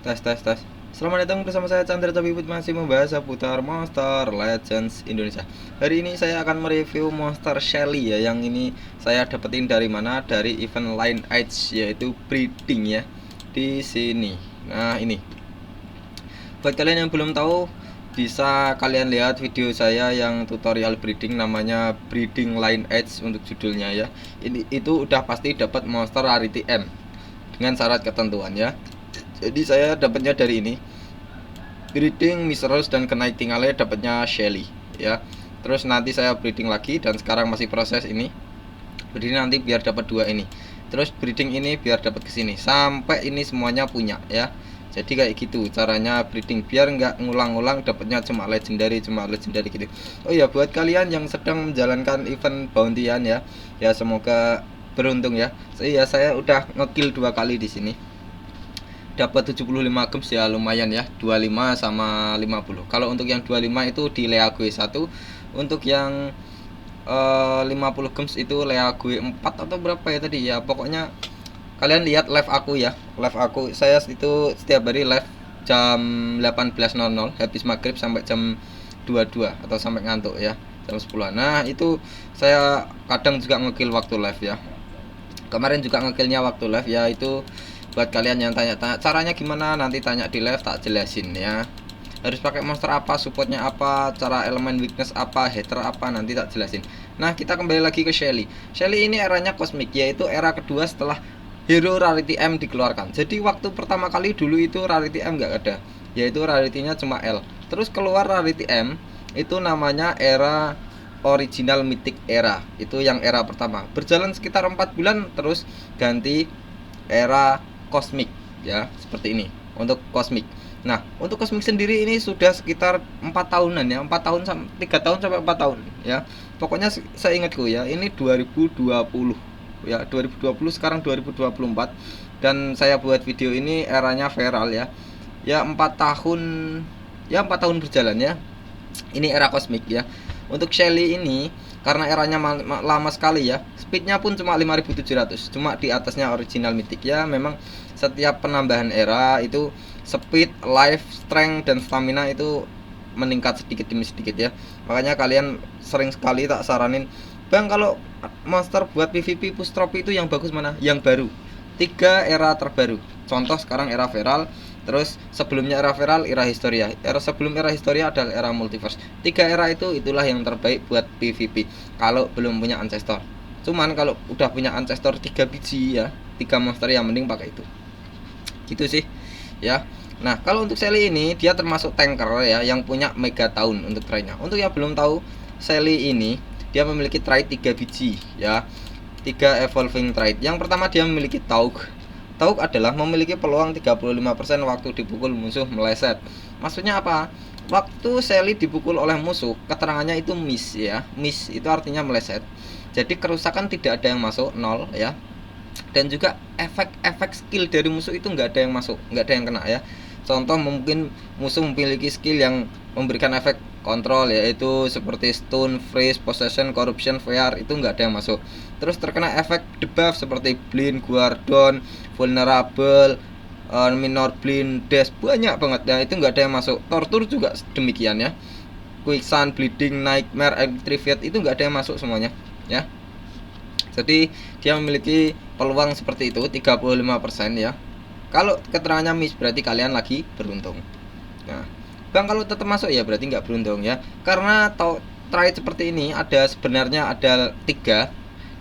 Tes tes tes. Selamat datang bersama saya Chandra Tabibut, masih membahas seputar Monster Legends Indonesia. Hari ini saya akan mereview Monster Shelly ya. Yang ini saya dapetin dari mana? Dari event Lineage, yaitu breeding ya. Di sini. Nah, ini. Buat kalian yang belum tahu, bisa kalian lihat video saya yang tutorial breeding, namanya Breeding Lineage untuk judulnya ya. Ini itu udah pasti dapat monster rarity M dengan syarat ketentuan ya. Jadi saya dapatnya dari ini breeding Miserus, dan kenaik tinggalnya dapatnya Shelly ya. Terus nanti saya breeding lagi, dan sekarang masih proses ini breeding nanti biar dapat dua ini. Terus breeding ini biar dapat kesini sampai ini semuanya punya ya. Jadi kayak gitu caranya breeding biar nggak ngulang-ngulang dapatnya cuma legendary gitu. Oh ya, buat kalian yang sedang menjalankan event bounty-an ya, ya semoga beruntung ya. Saya udah ngekill 2 kali di sini, dapat 75 gems ya, lumayan ya, 25 sama 50. Kalau untuk yang 25 itu di League 1, untuk yang 50 gems itu League 4 atau berapa ya tadi ya. Pokoknya kalian lihat live aku ya. Live aku, saya itu setiap hari live jam 18.00 habis maghrib sampai jam 22 atau sampai ngantuk ya, jam 10. Nah, itu saya kadang juga ngekill waktu live ya. Kemarin juga ngekillnya waktu live ya. Itu buat kalian yang tanya-tanya caranya gimana, nanti tanya di live tak jelasin ya. Harus pakai monster apa, supportnya apa, cara elemen weakness apa, hater apa, nanti tak jelasin. Nah, kita kembali lagi ke Shelly. Shelly ini eranya cosmic, yaitu era kedua setelah hero rarity M dikeluarkan. Jadi waktu pertama kali dulu itu rarity M nggak ada, yaitu rarity-nya cuma L. Terus keluar rarity M, itu namanya era original mythic era. Itu yang era pertama, berjalan sekitar 4 bulan, terus ganti era kosmik ya, seperti ini untuk kosmik. Nah, untuk kosmik sendiri ini sudah sekitar 4 tahunan ya, 4 tahun sampai 3 tahun sampai 4 tahun ya. Pokoknya saya ingatku ya, ini 2020 ya, 2020 sekarang 2024, dan saya buat video ini eranya viral ya. Ya 4 tahun, ya 4 tahun berjalan ya. Ini era kosmik ya. Untuk Shelly ini karena eranya lama sekali ya, speednya pun cuma 5700, cuma di atasnya original mythic ya. Memang setiap penambahan era itu speed, life, strength, dan stamina itu meningkat sedikit demi sedikit ya. Makanya kalian sering sekali tak saranin, bang, kalau monster buat PvP push trophy itu yang bagus mana? Yang baru, 3 era terbaru. Contoh sekarang era viral, terus sebelumnya era viral, era historia, era sebelum era historia adalah era multiverse. 3 era itu itulah yang terbaik buat PvP kalau belum punya ancestor. Cuman kalau udah punya ancestor 3 biji ya, 3 monster, yang mending pakai itu. Gitu sih ya. Nah, kalau untuk Shelly ini dia termasuk tanker ya, yang punya mega tahun untuk trait-nya. Untuk yang belum tahu, Shelly ini dia memiliki trait 3 biji ya. 3 evolving trait. Yang pertama, dia memiliki Taug. Taug adalah memiliki peluang 35% waktu dipukul musuh meleset. Maksudnya apa? Waktu Shelly dipukul oleh musuh, keterangannya itu miss ya. Miss itu artinya meleset. Jadi kerusakan tidak ada yang masuk, 0 ya. Dan juga efek-efek skill dari musuh itu nggak ada yang masuk, nggak ada yang kena ya. Contoh, mungkin musuh memiliki skill yang memberikan efek kontrol, yaitu seperti stun, freeze, possession, corruption, fear, itu nggak ada yang masuk. Terus terkena efek debuff seperti blind, guardon, vulnerable, minor blind, dash, banyak banget ya, itu nggak ada yang masuk. Torture juga demikian ya. Quicksand, bleeding, nightmare, electrified, itu nggak ada yang masuk semuanya ya. Jadi dia memiliki peluang seperti itu 35% ya. Kalau keterangannya miss berarti kalian lagi beruntung. Nah, bang, kalau tetap masuk ya berarti nggak beruntung ya. Karena trait seperti ini ada, sebenarnya ada 3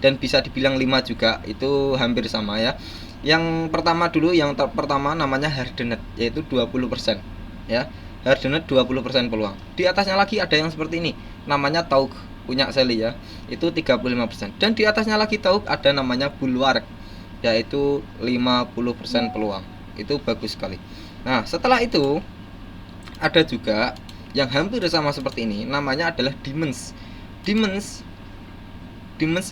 dan bisa dibilang 5 juga, itu hampir sama ya. Yang pertama dulu, yang pertama namanya Hardened, yaitu 20% ya. Hardened 20% peluang. Di atasnya lagi ada yang seperti ini, namanya Taug, punya Shelly ya, itu 35%. Dan di atasnya lagi Taug ada namanya Bulwark, yaitu 50% peluang. Itu bagus sekali. Nah, setelah itu ada juga yang hampir sama seperti ini, namanya adalah Demons. Demons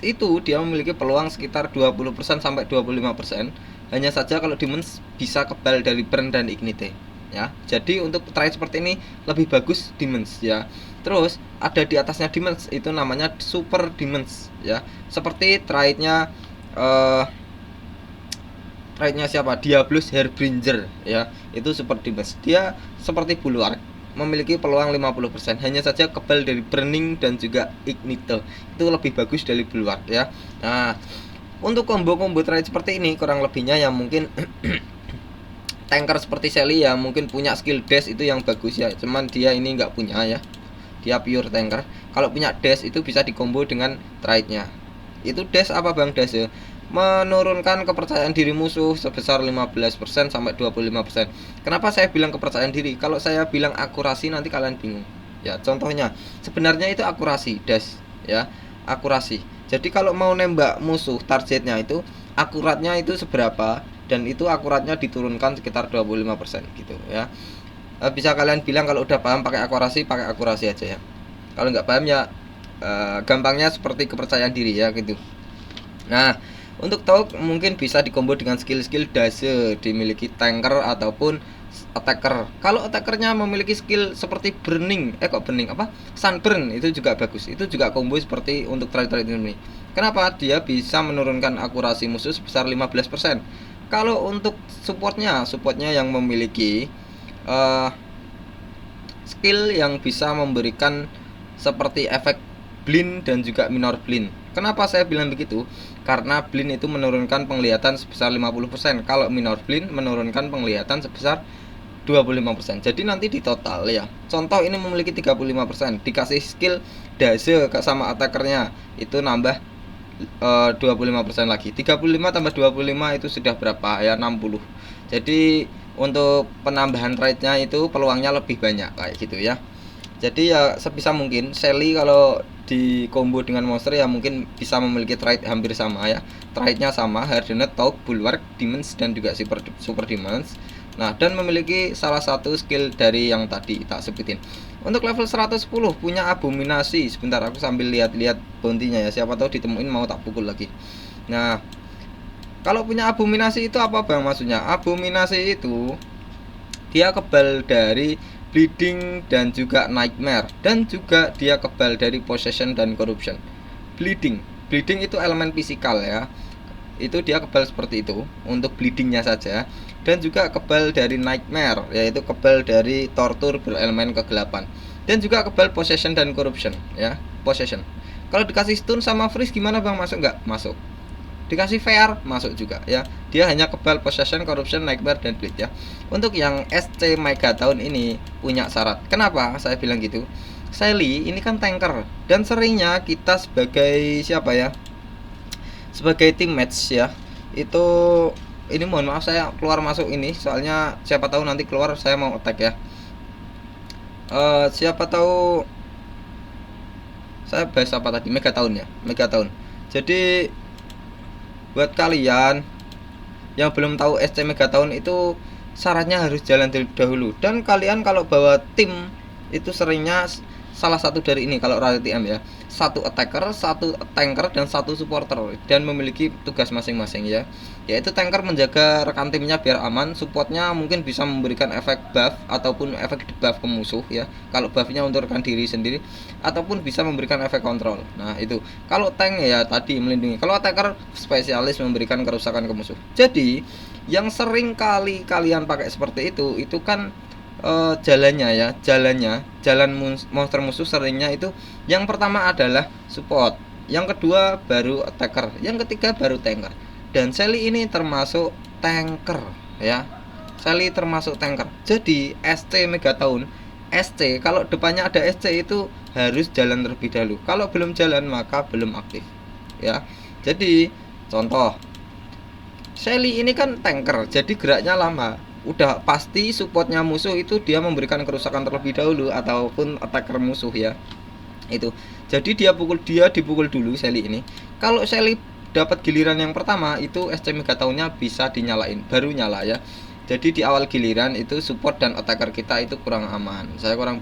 itu dia memiliki peluang sekitar 20% sampai 25%. Hanya saja kalau Demons bisa kebal dari burn dan ignite ya. Jadi untuk trait seperti ini lebih bagus Demons ya. Terus ada di atasnya Demons, itu namanya Super Demons ya. Seperti traitnya Trait-nya siapa? Diablos Harbinger ya. Itu support damage. Dia seperti Bulwark, memiliki peluang 50%. Hanya saja kebal dari Burning dan juga Ignite. Itu lebih bagus dari Bulwark ya. Nah, untuk combo-combo trait seperti ini kurang lebihnya yang mungkin tanker seperti Shelly ya mungkin punya skill dash itu yang bagus ya. Cuman dia ini nggak punya ya. Dia pure tanker. Kalau punya dash itu bisa dikombo dengan trait-nya. Itu dash apa Bang? Dash ya? Menurunkan kepercayaan diri musuh sebesar 15% sampai 25%. Kenapa saya bilang kepercayaan diri? Kalau saya bilang akurasi nanti kalian bingung. Ya, contohnya sebenarnya itu akurasi dash ya, akurasi. Jadi kalau mau nembak musuh targetnya itu akuratnya itu seberapa, dan itu akuratnya diturunkan sekitar 25% gitu ya. Bisa kalian bilang kalau udah paham pakai akurasi aja ya. Kalau nggak paham ya gampangnya seperti kepercayaan diri ya gitu. Nah, untuk tahu mungkin bisa dikombo dengan skill-skill dase dimiliki tanker ataupun attacker. Kalau attackernya memiliki skill seperti burning, sunburn, itu juga bagus. Itu juga combo seperti untuk trait-trait ini. Kenapa? Dia bisa menurunkan akurasi musuh sebesar 15%. Kalau untuk supportnya yang memiliki skill yang bisa memberikan seperti efek blind dan juga minor blind. Kenapa saya bilang begitu? Karena blind itu menurunkan penglihatan sebesar 50%. Kalau minor blind menurunkan penglihatan sebesar 25%. Jadi nanti di total ya. Contoh ini memiliki 35%, dikasih skill dase sama attackernya itu nambah 25% lagi. 35 tambah 25 itu sudah berapa ya? 60. Jadi untuk penambahan rate-nya itu peluangnya lebih banyak kayak gitu ya. Jadi ya sebisa mungkin Shelly kalau di combo dengan monster ya mungkin bisa memiliki trait hampir sama ya. Traitnya sama, Hardened, Talk, Bulwark, Demons dan juga Super Demons. Nah, dan memiliki salah satu skill dari yang tadi tak sebutin. Untuk level 110 punya Abominasi. Sebentar aku sambil lihat-lihat bounty-nya ya. Siapa tahu ditemuin mau tak pukul lagi. Nah, kalau punya Abominasi itu apa Bang maksudnya? Abominasi itu dia kebal dari bleeding dan juga nightmare, dan juga dia kebal dari possession dan corruption. Bleeding itu elemen fisikal ya. Itu dia kebal seperti itu untuk bleedingnya saja, dan juga kebal dari nightmare, yaitu kebal dari tortur berelemen kegelapan, dan juga kebal possession dan corruption ya. Possession kalau dikasih stun sama freeze gimana Bang, masuk nggak? Masuk. Dikasih VR masuk juga ya. Dia hanya kebal possession, corruption, nightmare dan bleed ya. Untuk yang SC Megaton ini punya syarat. Kenapa saya bilang gitu? Shelly ini kan tanker, dan seringnya kita sebagai siapa ya, sebagai teammates ya, itu ini mohon maaf saya keluar masuk ini soalnya siapa tahu nanti keluar saya mau attack ya. Siapa tahu saya bahas apa tadi, Megaton ya, Megaton. Jadi buat kalian yang belum tahu SC Megaton itu syaratnya harus jalan dahulu, dan kalian kalau bawa tim itu seringnya salah satu dari ini kalau rally TM ya, satu attacker, satu tanker, dan satu supporter, dan memiliki tugas masing-masing ya. Yaitu tanker menjaga rekan timnya biar aman, supportnya mungkin bisa memberikan efek buff ataupun efek debuff ke musuh ya. Kalau buffnya untuk rekan diri sendiri, ataupun bisa memberikan efek kontrol. Nah itu kalau tank ya tadi melindungi. Kalau attacker spesialis memberikan kerusakan ke musuh. Jadi yang sering kali kalian pakai seperti itu kan jalan monster musuh seringnya itu yang pertama adalah support, yang kedua baru attacker, yang ketiga baru tanker. Dan Shelly ini termasuk tanker ya. Shelly termasuk tanker. Jadi SC Megaton, SC kalau depannya ada SC itu harus jalan terlebih dahulu. Kalau belum jalan maka belum aktif ya. Jadi contoh Shelly ini kan tanker, jadi geraknya lama. Udah pasti supportnya musuh itu dia memberikan kerusakan terlebih dahulu ataupun attacker musuh ya. Itu. Jadi dia dipukul dulu Shelly ini. Kalau Shelly dapat giliran yang pertama itu SC Megatonnya bisa dinyalain, baru nyala ya. Jadi di awal giliran itu support dan attacker kita itu kurang aman. Saya kurang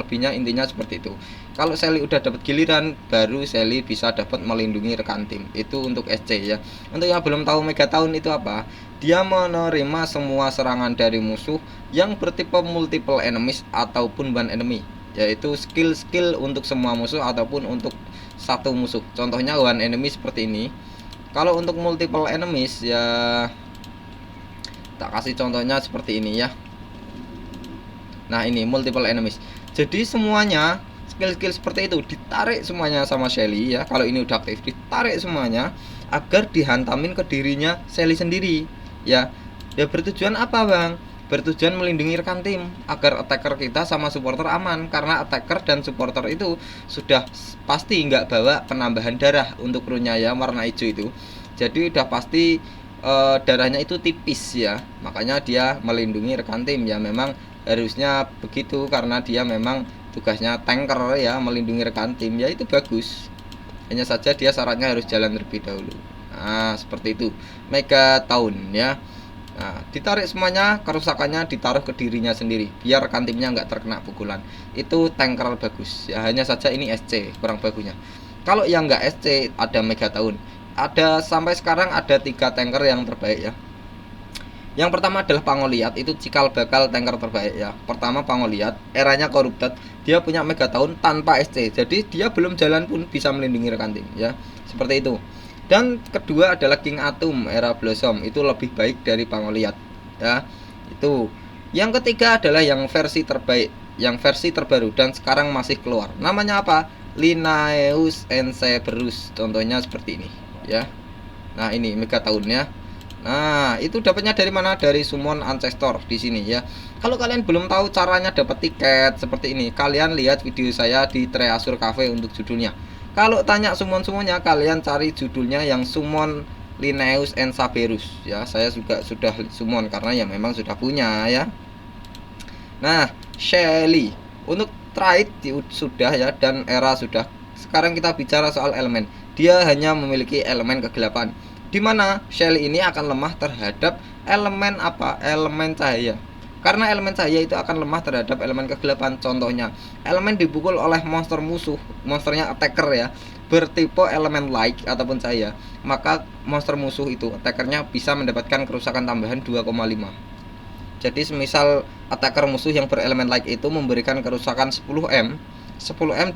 lebihnya intinya seperti itu. Kalau Shelly udah dapat giliran, baru Shelly bisa dapat melindungi rekan tim. Itu untuk SC ya. Untuk yang belum tahu Megaton itu apa? Dia menerima semua serangan dari musuh yang bertipe multiple enemies ataupun one enemy, yaitu skill untuk semua musuh ataupun untuk satu musuh. Contohnya one enemy seperti ini. Kalau untuk multiple enemies ya Tak kasih contohnya seperti ini ya. Nah, ini multiple enemies. Jadi semuanya skill-skill seperti itu ditarik semuanya sama Shelly ya. Kalau ini udah aktif, ditarik semuanya agar dihantamin ke dirinya Shelly sendiri ya. Ya bertujuan apa, Bang? Bertujuan melindungi rekan tim agar attacker kita sama supporter aman, karena attacker dan supporter itu sudah pasti nggak bawa penambahan darah untuk krunya ya, warna hijau itu. Jadi udah pasti darahnya itu tipis ya, makanya dia melindungi rekan tim ya. Memang harusnya begitu karena dia memang tugasnya tanker ya, melindungi rekan tim ya, itu bagus. Hanya saja dia syaratnya harus jalan terlebih dahulu. Nah, seperti itu. Mega Town ya. Nah, ditarik semuanya, kerusakannya ditaruh ke dirinya sendiri biar rekan timnya nggak terkena pukulan. Itu tanker bagus ya. Hanya saja ini SC kurang bagusnya. Kalau yang nggak SC ada Mega Town. Ada sampai sekarang ada 3 tanker yang terbaik ya. Yang pertama adalah Pangoliat, itu cikal bakal tanker terbaik ya. Pertama Pangoliat, eranya Corrupted, dia punya Mega Town tanpa SC. Jadi dia belum jalan pun bisa melindungi rekan tim ya. Seperti itu. Dan kedua adalah King Atum era Blossom, itu lebih baik dari Pangoliat ya. Itu. Yang ketiga adalah yang versi terbaik, yang versi terbaru dan sekarang masih keluar. Namanya apa? Linnaeus Enceberus. Contohnya seperti ini ya. Nah, ini Mega Town-nya. Nah, itu dapatnya dari mana? Dari Summon Ancestor di sini ya. Kalau kalian belum tahu caranya dapat tiket seperti ini, kalian lihat video saya di Treasure Cafe untuk judulnya. Kalau tanya summon-summonnya, kalian cari judulnya yang Summon Linnaeus Enceberus ya. Saya juga sudah summon karena ya memang sudah punya ya. Nah, Shelly untuk trade sudah ya, dan era sudah. Sekarang kita bicara soal elemen. Dia hanya memiliki elemen kegelapan, di mana Shelly ini akan lemah terhadap elemen apa? Elemen cahaya. Karena elemen cahaya itu akan lemah terhadap elemen kegelapan. Contohnya, elemen dipukul oleh monster musuh, monsternya attacker ya, bertipe elemen light ataupun cahaya, maka monster musuh itu attackernya bisa mendapatkan kerusakan tambahan 2,5. Jadi semisal attacker musuh yang berelemen light itu memberikan kerusakan 10M,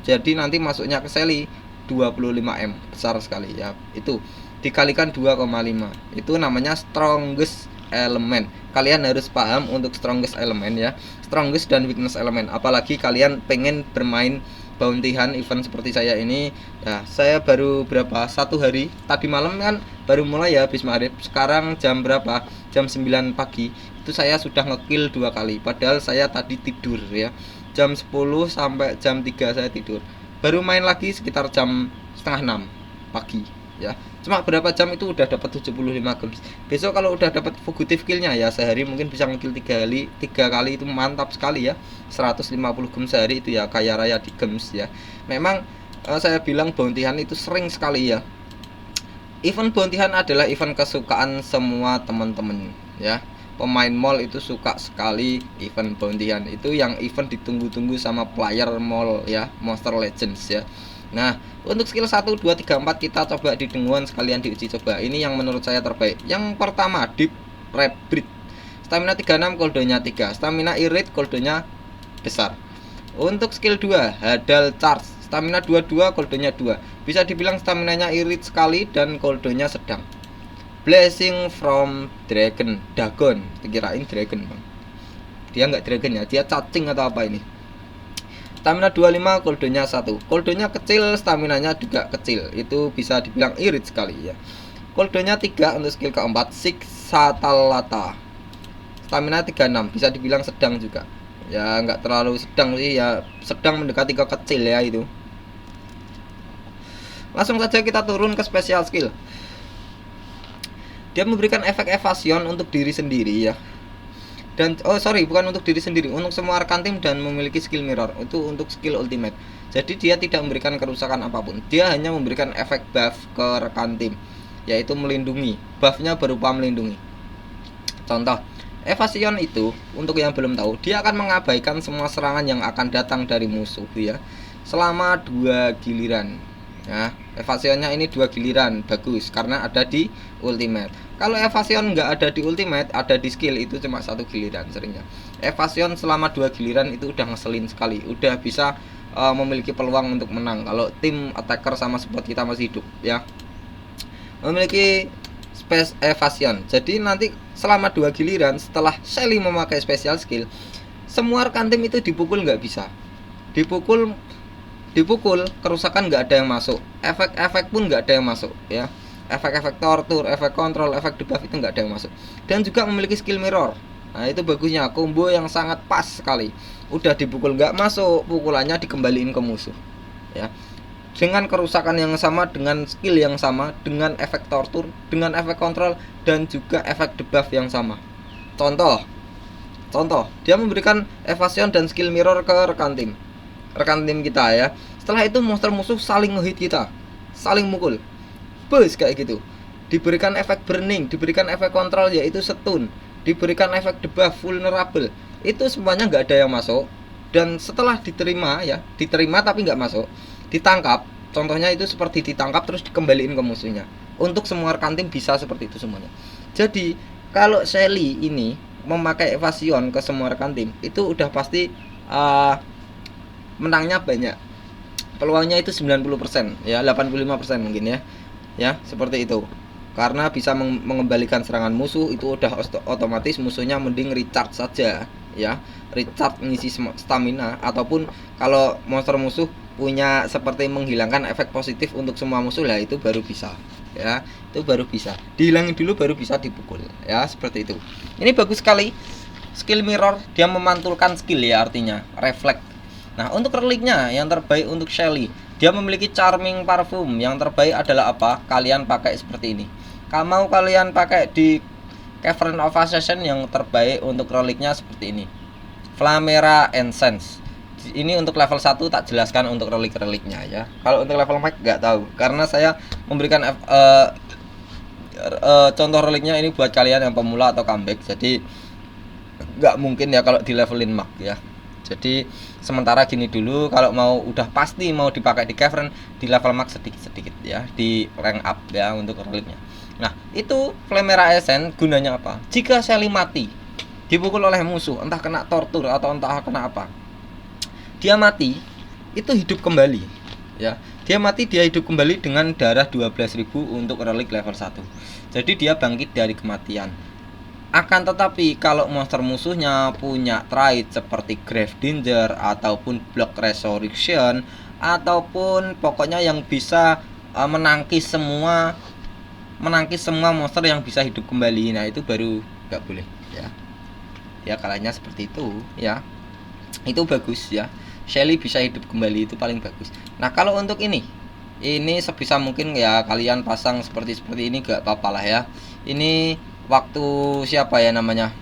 jadi nanti masuknya ke Shelly 25M, besar sekali ya. Itu dikalikan 2,5, itu namanya strongest element. Kalian harus paham untuk strongest element ya, strongest dan weakness element. Apalagi kalian pengen bermain bounty hunt event seperti saya ini ya. Saya baru berapa, 1 hari tadi malam kan baru mulai ya, habis maghrib. Sekarang jam berapa? Jam 9 pagi. Itu saya sudah ngekill 2 kali, padahal saya tadi tidur ya. Jam 10 sampai jam 3 saya tidur. Baru main lagi sekitar jam setengah 6 pagi ya. Cuma berapa jam itu udah dapat 75 gems. Besok kalau udah dapat fugitive killnya ya, sehari mungkin bisa ngekill 3 kali itu mantap sekali ya. 150 gems sehari itu ya, kaya raya di gems ya. Memang saya bilang bounty hunt itu sering sekali ya. Event bounty hunt adalah event kesukaan semua teman-teman ya. Pemain mall itu suka sekali event bounty hunt. Itu yang event ditunggu-tunggu sama player mall ya, Monster Legends ya. Nah, untuk skill 1, 2, 3, 4 kita coba di denguan sekalian diuji coba. Ini yang menurut saya terbaik. Yang pertama, Deep Rebreathe. Stamina 36, cooldownnya 3. Stamina Irrit, cooldownnya besar. Untuk skill 2, Hadal Charge. Stamina 22, cooldownnya 2. Bisa dibilang staminanya irit sekali dan cooldownnya sedang. Blessing from Dragon. Dagon, dikirain Dragon, Bang. Dia nggak Dragon ya, dia cacing atau apa ini. Stamina 25, cooldownnya 1. Cooldownnya kecil, staminanya juga kecil. Itu bisa dibilang irit sekali ya. Cooldownnya 3 untuk skill keempat, Siksatalata. Stamina 36, bisa dibilang sedang juga. Ya nggak terlalu sedang sih ya, sedang mendekati ke kecil ya itu. Langsung saja kita turun ke special skill. Dia memberikan efek evasion untuk diri sendiri ya. Dan bukan untuk diri sendiri, untuk semua rekan tim dan memiliki skill mirror. Itu untuk skill ultimate. Jadi dia tidak memberikan kerusakan apapun. Dia hanya memberikan efek buff ke rekan tim, yaitu melindungi. Buffnya berupa melindungi. Contoh, evasion itu untuk yang belum tahu, dia akan mengabaikan semua serangan yang akan datang dari musuh ya, selama 2 giliran. Ya, evasionnya ini 2 giliran, bagus karena ada di ultimate. Kalau evasion nggak ada di ultimate, ada di skill, itu cuma 1 giliran seringnya. Evasion selama 2 giliran itu udah ngeselin sekali, udah bisa memiliki peluang untuk menang kalau tim attacker sama support kita masih hidup ya. Memiliki evasion. Jadi nanti selama 2 giliran setelah Shelly memakai special skill, semua rekan tim itu dipukul nggak bisa. Dipukul kerusakan nggak ada yang masuk, efek-efek pun nggak ada yang masuk ya. Efek-efek tortur, efek kontrol, efek debuff itu nggak ada yang masuk. Dan juga memiliki skill mirror. Nah itu bagusnya, combo yang sangat pas sekali. Udah dipukul nggak masuk, pukulannya dikembaliin ke musuh ya, dengan kerusakan yang sama, dengan skill yang sama, dengan efek tortur, dengan efek kontrol, dan juga efek debuff yang sama. Contoh, dia memberikan evasion dan skill mirror ke rekan tim kita ya. Setelah itu monster musuh saling ngehit kita, saling mukul, bus kayak gitu. Diberikan efek burning, diberikan efek kontrol yaitu stun, diberikan efek debuff vulnerable. Itu semuanya nggak ada yang masuk. Dan setelah diterima tapi nggak masuk, ditangkap, contohnya itu seperti ditangkap terus dikembaliin ke musuhnya. Untuk semua rekan tim bisa seperti itu semuanya. Jadi kalau Shelly ini memakai evasion ke semua rekan tim, itu udah pasti menangnya banyak. Peluangnya itu 90% ya, 85% mungkin ya seperti itu. Karena bisa mengembalikan serangan musuh, itu udah otomatis musuhnya mending recharge saja ya, recharge ngisi stamina. Ataupun kalau monster musuh punya seperti menghilangkan efek positif untuk semua musuh lah, itu baru bisa ya, itu baru bisa dihilangin dulu baru bisa dipukul ya, seperti itu. Ini bagus sekali skill mirror, dia memantulkan skill ya, artinya reflect. Nah untuk reliknya yang terbaik untuk Shelly, dia memiliki charming parfum. Yang terbaik adalah apa? Kalian pakai seperti ini. Mau kalian pakai di Cavern of Assassin, yang terbaik untuk reliknya seperti ini, Flamera Essence. Ini untuk level 1 tak jelaskan untuk relik-reliknya ya. Kalau untuk level max nggak tahu, karena saya memberikan contoh reliknya ini buat kalian yang pemula atau comeback. Jadi nggak mungkin ya kalau di levelin max ya. Jadi sementara gini dulu, kalau mau udah pasti mau dipakai di Cavern, di level max sedikit-sedikit ya, di rank up ya untuk reliknya. Nah itu Flamera Essence gunanya apa? Jika Shelly mati dipukul oleh musuh, entah kena tortur atau entah kena apa, dia mati itu hidup kembali ya. Dia mati, dia hidup kembali dengan darah 12.000 untuk relik level 1. Jadi dia bangkit dari kematian. Akan tetapi kalau monster musuhnya punya trait seperti Grave Danger ataupun Block Resurrection, ataupun pokoknya yang bisa menangkis semua monster yang bisa hidup kembali, nah itu baru nggak boleh ya kalahnya seperti itu ya. Itu bagus ya, Shelly bisa hidup kembali, itu paling bagus. Nah kalau untuk ini sebisa mungkin ya kalian pasang seperti ini, gak apa-apa lah ya. Ini waktu siapa ya namanya,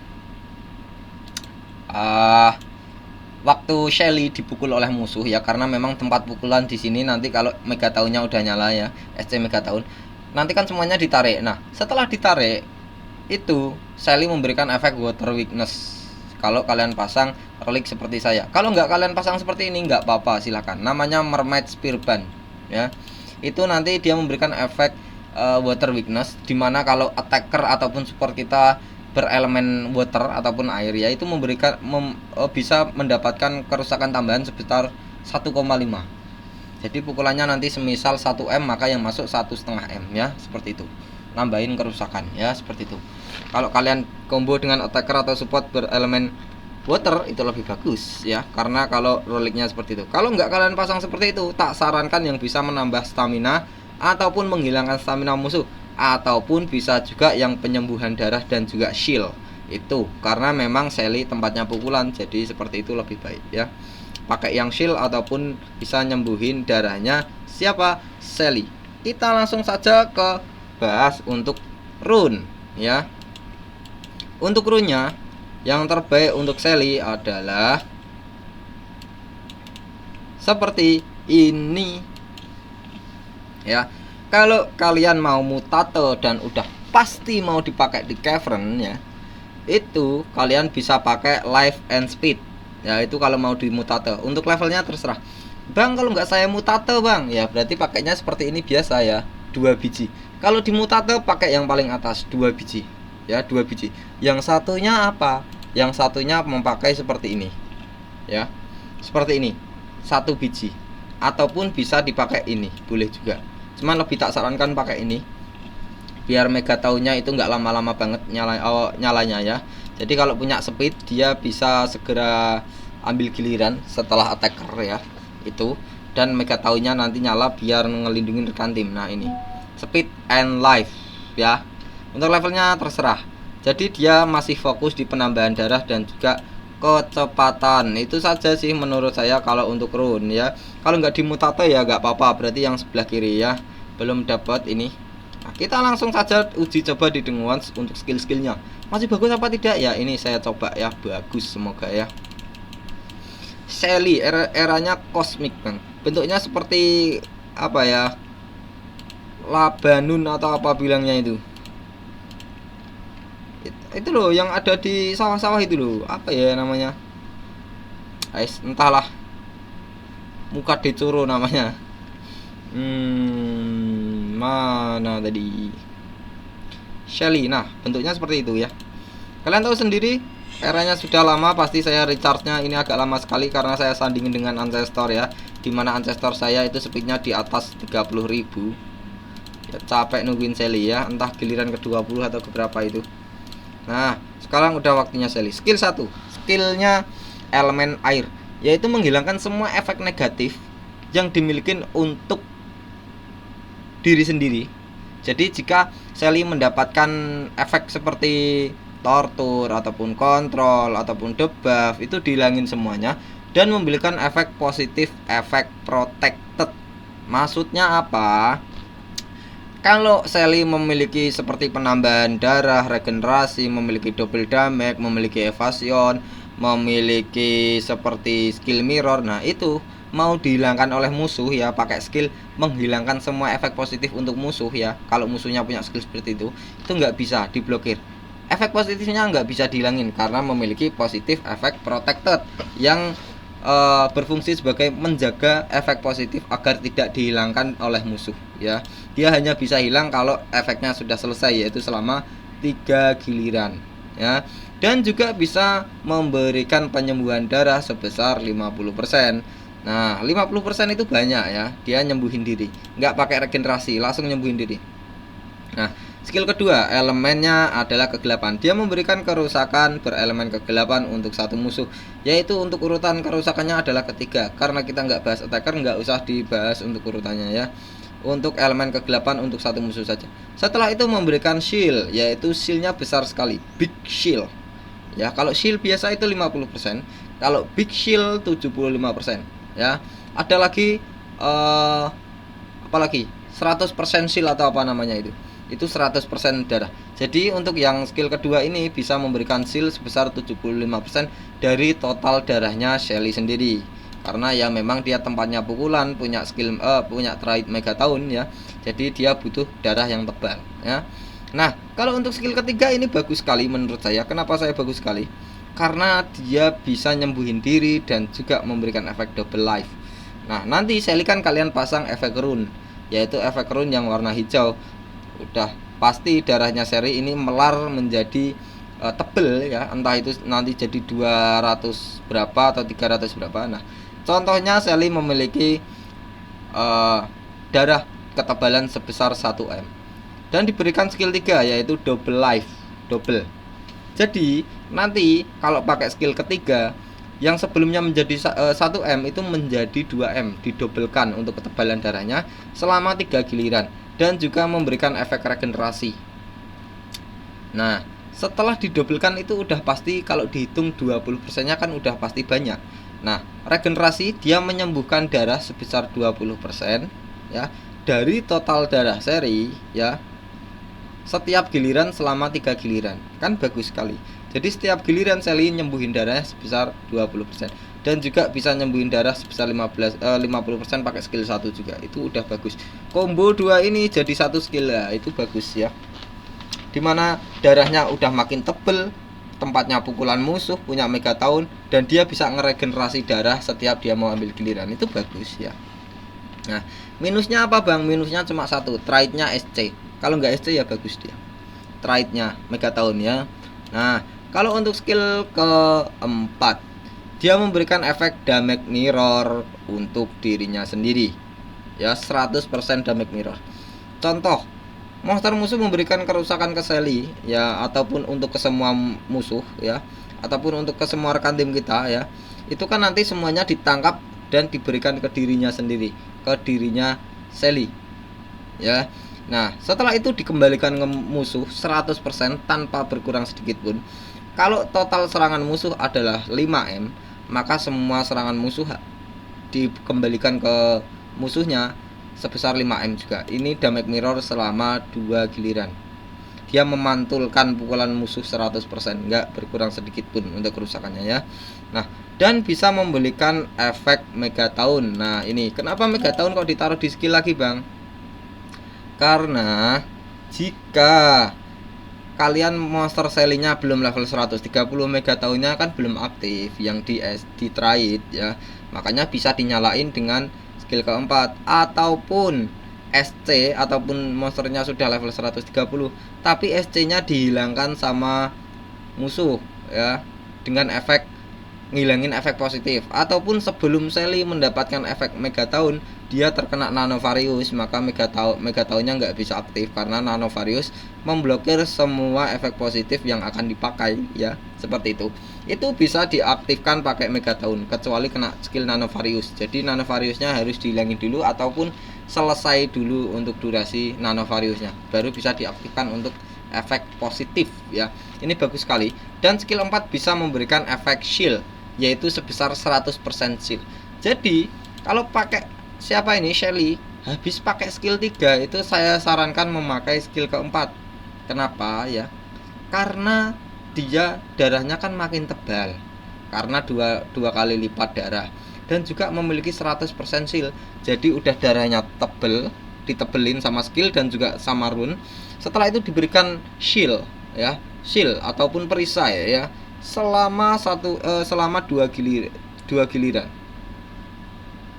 waktu Shelly dipukul oleh musuh ya, karena memang tempat pukulan di sini nanti kalau Mega Tahunnya udah nyala ya, SC Mega Tahun, nanti kan semuanya ditarik. Nah setelah ditarik itu Shelly memberikan efek Water Weakness kalau kalian pasang relik seperti saya. Kalau nggak kalian pasang seperti ini nggak apa-apa, silakan. Namanya Mermaid Spearband ya. Itu nanti dia memberikan efek Water Weakness, dimana kalau attacker ataupun support kita berelemen water ataupun air ya, itu memberikan bisa mendapatkan kerusakan tambahan sebesar 1,5. Jadi pukulannya nanti semisal 1M, maka yang masuk 1,5 M ya, seperti itu. Nambahin kerusakan ya, seperti itu. Kalau kalian combo dengan attacker atau support berelemen water itu lebih bagus ya, karena kalau reliknya seperti itu. Kalau nggak kalian pasang seperti itu, tak sarankan yang bisa menambah stamina ataupun menghilangkan stamina musuh, ataupun bisa juga yang penyembuhan darah dan juga shield itu, karena memang Shelly tempatnya pukulan, jadi seperti itu lebih baik ya. Pakai yang shield ataupun bisa nyembuhin darahnya siapa? Shelly. Kita langsung saja ke bahas untuk rune ya. Untuk rune-nya yang terbaik untuk Shelly adalah seperti ini ya. Kalau kalian mau mutate dan udah pasti mau dipakai di Cavern ya, itu kalian bisa pakai life and speed ya. Itu kalau mau dimutate. Untuk levelnya terserah, Bang. Kalau nggak saya mutate Bang, ya berarti pakainya seperti ini biasa ya, 2 biji. Kalau dimutate pakai yang paling atas 2 biji ya, 2 biji. Yang satunya apa? Yang satunya memakai seperti ini ya, seperti ini, 1 biji. Ataupun bisa dipakai ini, boleh juga, cuman lebih tak sarankan pakai ini biar Megatonnya itu nggak lama-lama banget nyalanya ya. Jadi kalau punya speed dia bisa segera ambil giliran setelah attacker ya itu, dan Megatonnya nanti nyala biar ngelindungin rekan tim. Nah ini speed and life ya. Untuk levelnya terserah. Jadi dia masih fokus di penambahan darah dan juga kecepatan. Itu saja sih menurut saya kalau untuk rune ya. Kalau nggak dimutato ya nggak apa-apa, berarti yang sebelah kiri ya belum dapat ini. Nah, kita langsung saja uji coba di Dengwons untuk skill-skillnya. Masih bagus apa tidak ya? Ini saya coba ya, bagus semoga ya. Shelly eranya cosmic bang. Bentuknya seperti apa ya? Labanun atau apa bilangnya itu. Itu loh yang ada di sawah-sawah itu loh, apa ya namanya, entahlah, muka decuro namanya. Mana tadi Shelly. Nah bentuknya seperti itu ya. Kalian tahu sendiri eranya sudah lama, pasti saya recharge-nya ini agak lama sekali karena saya sandingin dengan Ancestor ya, dimana Ancestor saya itu speednya di atas 30.000 ya, capek nungguin Shelly ya, entah giliran ke-20 atau keberapa itu. Nah sekarang udah waktunya Shelly. Skill 1, skillnya elemen air, yaitu menghilangkan semua efek negatif yang dimiliki untuk diri sendiri. Jadi jika Shelly mendapatkan efek seperti tortur ataupun kontrol ataupun debuff, itu dihilangin semuanya dan memberikan efek positif, efek protected. Maksudnya apa? Kalau Shelly memiliki seperti penambahan darah, regenerasi, memiliki double damage, memiliki evasion, memiliki seperti skill mirror, nah itu mau dihilangkan oleh musuh ya, pakai skill menghilangkan semua efek positif untuk musuh ya. Kalau musuhnya punya skill seperti itu nggak bisa diblokir. Efek positifnya nggak bisa dihilangin karena memiliki positif efek protected yang berfungsi sebagai menjaga efek positif agar tidak dihilangkan oleh musuh ya. Dia hanya bisa hilang kalau efeknya sudah selesai, yaitu selama 3 giliran ya. Dan juga bisa memberikan penyembuhan darah sebesar 50%. Nah 50% itu banyak ya, dia nyembuhin diri, nggak pakai regenerasi, langsung nyembuhin diri. Nah skill kedua elemennya adalah kegelapan. Dia memberikan kerusakan berelemen kegelapan untuk satu musuh, yaitu untuk urutan kerusakannya adalah ketiga. Karena kita nggak bahas attacker, nggak usah dibahas untuk urutannya ya. Untuk elemen kegelapan untuk satu musuh saja. Setelah itu memberikan shield, yaitu shieldnya besar sekali, big shield ya. Kalau shield biasa itu 50%, kalau big shield 75% ya. Ada lagi apalagi 100% shield atau apa namanya itu 100% darah. Jadi untuk yang skill kedua ini bisa memberikan shield sebesar 75% dari total darahnya Shelly sendiri. Karena ya memang dia tempatnya pukulan, punya skill punya trait Megaton ya. Jadi dia butuh darah yang tebal ya. Nah, kalau untuk skill ketiga ini bagus sekali menurut saya. Kenapa saya bagus sekali? Karena dia bisa nyembuhin diri dan juga memberikan efek double life. Nah, nanti Shelly kan kalian pasang efek rune, yaitu efek rune yang warna hijau. Udah pasti darahnya seri ini melar menjadi tebel ya, entah itu nanti jadi 200 berapa atau 300 berapa. Nah contohnya Shelly memiliki darah ketebalan sebesar 1M dan diberikan skill 3 yaitu double life, double. Jadi nanti kalau pakai skill ketiga yang sebelumnya menjadi 1M itu menjadi 2M, didobelkan untuk ketebalan darahnya selama 3 giliran dan juga memberikan efek regenerasi. Nah setelah didobelkan itu udah pasti, kalau dihitung 20% nya kan udah pasti banyak. Nah regenerasi dia menyembuhkan darah sebesar 20% ya dari total darah seri ya, setiap giliran selama 3 giliran. Kan bagus sekali. Jadi setiap giliran Shelly nyembuhin darah sebesar 20% dan juga bisa nyembuhin darah sebesar 50% pakai skill 1 juga. Itu udah bagus. Combo 2 ini jadi satu skill ya, itu bagus ya. Dimana darahnya udah makin tebel, tempatnya pukulan musuh, punya Megaton, dan dia bisa ngeregenerasi darah setiap dia mau ambil giliran. Itu bagus ya. Nah minusnya apa bang? Minusnya cuma satu, traitnya SC. Kalau nggak SC ya bagus dia, traitnya Megaton ya. Nah kalau untuk skill keempat, dia memberikan efek damage mirror untuk dirinya sendiri ya, 100% damage mirror. Contoh monster musuh memberikan kerusakan ke Shelly ya, ataupun untuk ke semua musuh ya, ataupun untuk ke semua rekan tim kita ya, itu kan nanti semuanya ditangkap dan diberikan ke dirinya sendiri, ke dirinya Shelly ya. Nah setelah itu dikembalikan ke musuh 100% tanpa berkurang sedikit pun. Kalau total serangan musuh adalah 5M, maka semua serangan musuh dikembalikan ke musuhnya sebesar 5M juga. Ini damage mirror selama 2 giliran. Dia memantulkan pukulan musuh 100%, nggak berkurang sedikit pun untuk kerusakannya ya. Nah, dan bisa memberikan efek Megatown. Nah, ini kenapa Megatown kok ditaruh di skill lagi, Bang? Karena jika kalian monster Shelly-nya belum level 130, Megatown-nya kan belum aktif yang di trade ya. Makanya bisa dinyalain dengan skill keempat, ataupun SC ataupun monsternya sudah level 130 tapi SC-nya dihilangkan sama musuh ya, dengan efek ngilangin efek positif, ataupun sebelum Shelly mendapatkan efek Megatown dia terkena Nanovarius, maka Megatown-nya nggak bisa aktif karena Nanovarius memblokir semua efek positif yang akan dipakai ya, seperti itu. Itu bisa diaktifkan pakai Megatown kecuali kena skill Nanovarius. Jadi Nanovariusnya harus dihilangin dulu ataupun selesai dulu untuk durasi Nanovariusnya, baru bisa diaktifkan untuk efek positif ya. Ini bagus sekali. Dan skill 4 bisa memberikan efek shield, yaitu sebesar 100% shield. Jadi kalau pakai siapa ini Shelly habis pakai skill 3, itu saya sarankan memakai skill keempat. Kenapa ya? Karena dia darahnya kan makin tebal, karena dua kali lipat darah, dan juga memiliki 100% shield. Jadi udah darahnya tebel, ditebelin sama skill dan juga sama rune. Setelah itu diberikan shield ya, shield ataupun perisai ya, selama 2 giliran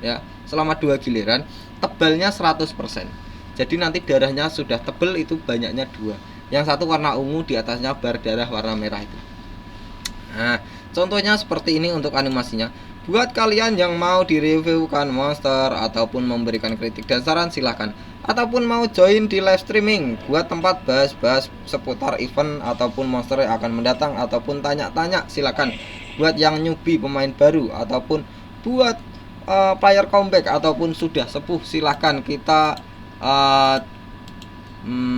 ya, selama 2 giliran, tebalnya 100%. Jadi nanti darahnya sudah tebel, itu banyaknya 2. Yang satu warna ungu, di atasnya bar darah warna merah itu. Nah, contohnya seperti ini untuk animasinya. Buat kalian yang mau direviewkan monster ataupun memberikan kritik dan saran, silahkan. Ataupun mau join di live streaming buat tempat bahas-bahas seputar event ataupun monster yang akan mendatang, ataupun tanya-tanya, silahkan. Buat yang newbie, pemain baru, ataupun buat player comeback ataupun sudah sepuh, silahkan kita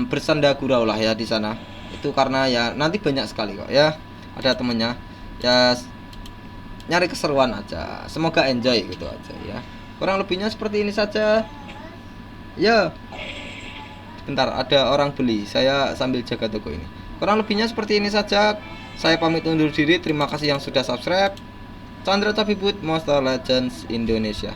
bersanda gurau lah ya di sana. Itu karena ya nanti banyak sekali kok ya, ada temennya ya, nyari keseruan aja, semoga enjoy gitu aja ya. Kurang lebihnya seperti ini saja ya. Bentar, ada orang beli, saya sambil jaga toko ini. Kurang lebihnya seperti ini saja, saya pamit undur diri. Terima kasih yang sudah subscribe. Chandra Tabibut, Monster Legends Indonesia.